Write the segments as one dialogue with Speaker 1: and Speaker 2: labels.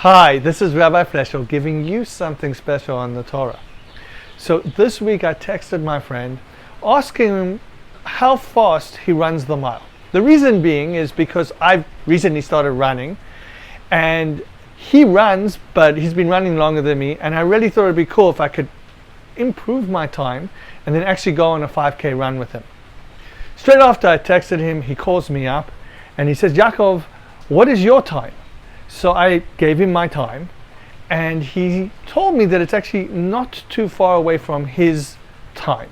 Speaker 1: Hi, this is Rabbi Fleschel giving you something special on the Torah. So this week I texted my friend asking him how fast he runs the mile. The reason being is because I've recently started running and he runs, but he's been running longer than me, and I really thought it'd be cool if I could improve my time and then actually go on a 5K run with him. Straight after I texted him, he calls me up and he says, Yaakov, what is your time? So I gave him my time, and he told me that it's actually not too far away from his time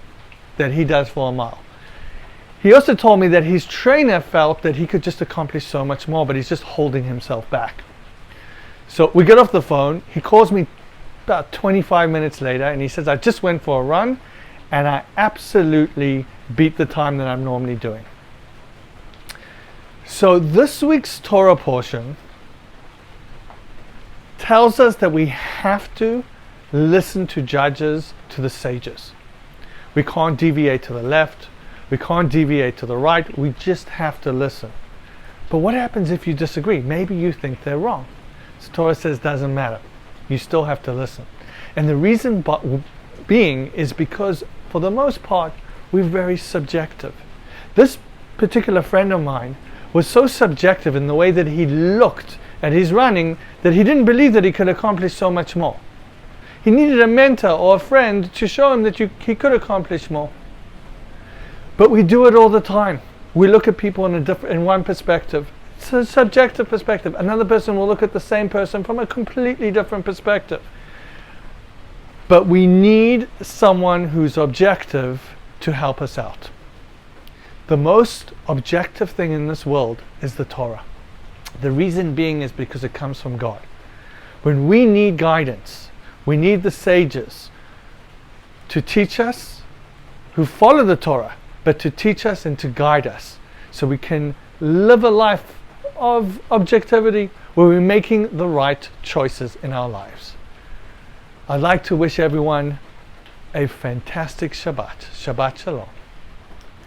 Speaker 1: that he does for a mile. He also told me that his trainer felt that he could just accomplish so much more, but he's just holding himself back. So we get off the phone, he calls me about 25 minutes later and he says, I just went for a run and I absolutely beat the time that I'm normally doing. So this week's Torah portion tells us that we have to listen to judges, to the sages. We can't deviate to the left, we can't deviate to the right, we just have to listen. But what happens if you disagree? Maybe you think they're wrong. So Torah says doesn't matter. You still have to listen. And the reason being is because for the most part we're very subjective. This particular friend of mine was so subjective in the way that he looked at his running that he didn't believe that he could accomplish so much more. He needed a mentor or a friend to show him that he could accomplish more. But we do it all the time. We look at people in one perspective. It's a subjective perspective. Another person will look at the same person from a completely different perspective. But we need someone who's objective to help us out. The most objective thing in this world is the Torah. The reason being is because it comes from God. When we need guidance, we need the sages to teach us, who follow the Torah, but to teach us and to guide us so we can live a life of objectivity where we're making the right choices in our lives. I'd like to wish everyone a fantastic Shabbat. Shabbat Shalom.